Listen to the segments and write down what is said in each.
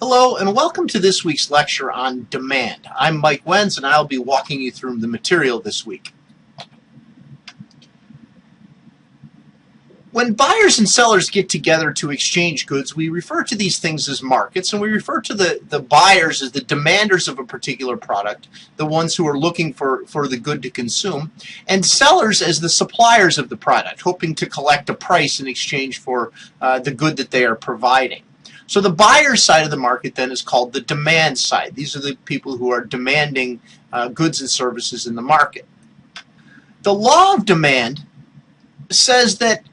Hello and welcome to this week's lecture on demand. I'm Mike Wenz and I'll be walking you through the material this week. When buyers and sellers get together to exchange goods, we refer to these things as markets, and we refer to the buyers as the demanders of a particular product, the ones who are looking for the good to consume, and sellers as the suppliers of the product, hoping to collect a price in exchange for the good that they are providing. So the buyer side of the market then is called the demand side. These are the people who are demanding goods and services in the market. The law of demand says that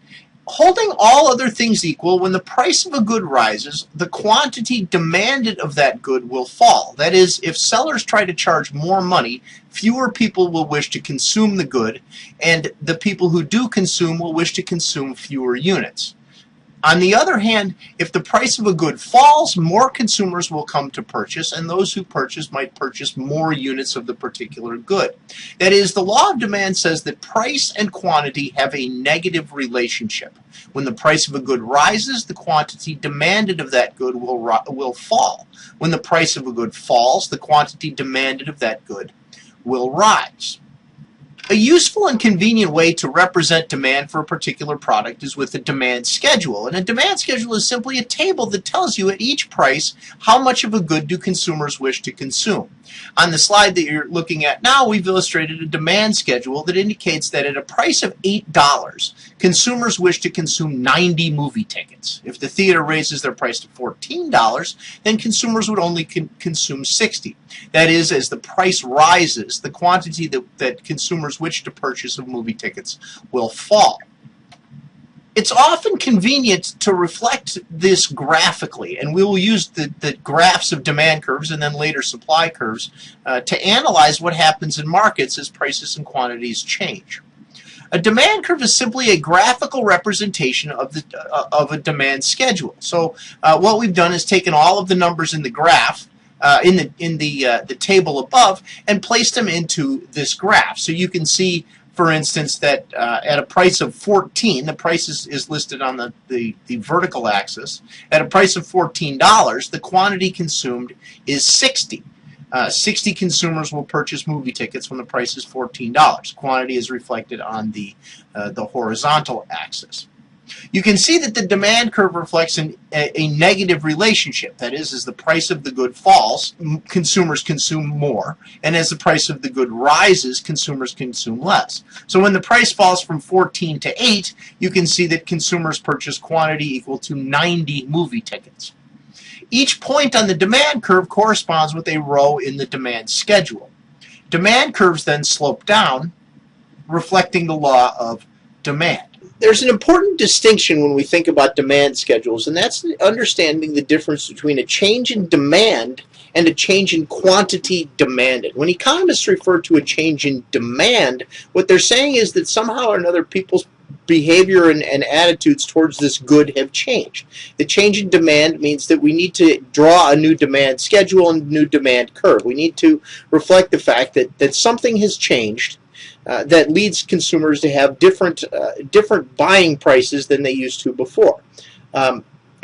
holding all other things equal, when the price of a good rises, the quantity demanded of that good will fall. That is, if sellers try to charge more money, fewer people will wish to consume the good, and the people who do consume will wish to consume fewer units. On the other hand, if the price of a good falls, more consumers will come to purchase, and those who purchase might purchase more units of the particular good. That is, the law of demand says that price and quantity have a negative relationship. When the price of a good rises, the quantity demanded of that good will fall. When the price of a good falls, the quantity demanded of that good will rise. A useful and convenient way to represent demand for a particular product is with a demand schedule. And a demand schedule is simply a table that tells you at each price how much of a good do consumers wish to consume. On the slide that you're looking at now, we've illustrated a demand schedule that indicates that at a price of $8, consumers wish to consume 90 movie tickets. If the theater raises their price to $14, then consumers would only consume 60. That is, as the price rises, the quantity that consumers wish to purchase of movie tickets will fall. It's often convenient to reflect this graphically, and we will use the graphs of demand curves and then later supply curves to analyze what happens in markets as prices and quantities change. A demand curve is simply a graphical representation of a demand schedule. So what we've done is taken all of the numbers in the graph in the table above and placed them into this graph. So you can see, for instance, that at a price of 14, the price is listed on the vertical axis. At a price of $14, the quantity consumed is 60. 60 consumers will purchase movie tickets when the price is $14. Quantity is reflected on the horizontal axis. You can see that the demand curve reflects a negative relationship. That is, as the price of the good falls, consumers consume more, and as the price of the good rises, consumers consume less. So when the price falls from 14 to 8, you can see that consumers purchase quantity equal to 90 movie tickets. Each point on the demand curve corresponds with a row in the demand schedule. Demand curves then slope down, reflecting the law of demand. There's an important distinction when we think about demand schedules, and that's understanding the difference between a change in demand and a change in quantity demanded. When economists refer to a change in demand, what they're saying is that somehow or another people's behavior and attitudes towards this good have changed. The change in demand means that we need to draw a new demand schedule and new demand curve. We need to reflect the fact that something has changed that leads consumers to have different buying prices than they used to before.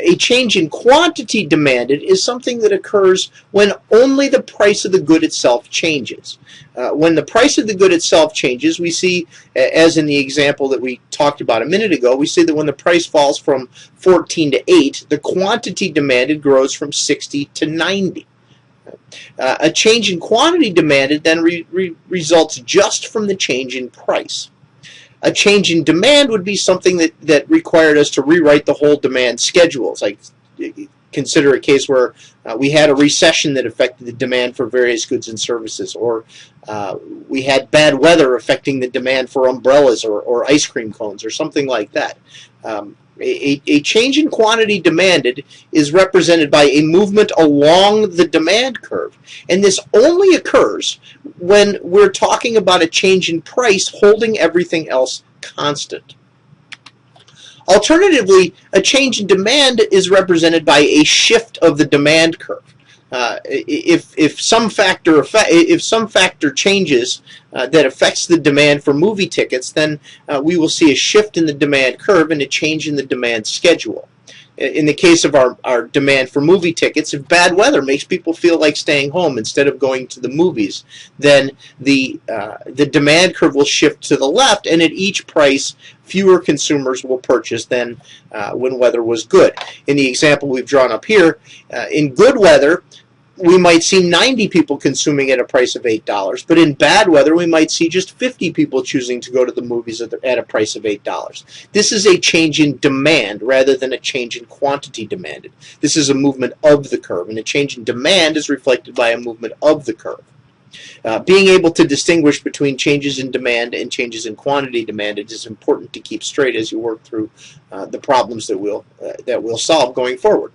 A change in quantity demanded is something that occurs when only the price of the good itself changes. When the price of the good itself changes, we see, as in the example that we talked about a minute ago, we see that when the price falls from 14 to 8, the quantity demanded grows from 60 to 90. A change in quantity demanded then results just from the change in price. A change in demand would be something that required us to rewrite the whole demand schedules. Like, consider a case where we had a recession that affected the demand for various goods and services, or we had bad weather affecting the demand for umbrellas or ice cream cones or something like that. A change in quantity demanded is represented by a movement along the demand curve, and this only occurs when we're talking about a change in price holding everything else constant. Alternatively, a change in demand is represented by a shift of the demand curve. If some factor changes that affects the demand for movie tickets, then we will see a shift in the demand curve and a change in the demand schedule. In the case of our demand for movie tickets, if bad weather makes people feel like staying home instead of going to the movies, then the demand curve will shift to the left, and at each price, fewer consumers will purchase than when weather was good. In the example we've drawn up here, in good weather, we might see 90 people consuming at a price of $8, but in bad weather we might see just 50 people choosing to go to the movies at a price of $8. This is a change in demand rather than a change in quantity demanded. This is a movement of the curve, and a change in demand is reflected by a movement of the curve. Being able to distinguish between changes in demand and changes in quantity demanded is important to keep straight as you work through the problems that we'll solve going forward.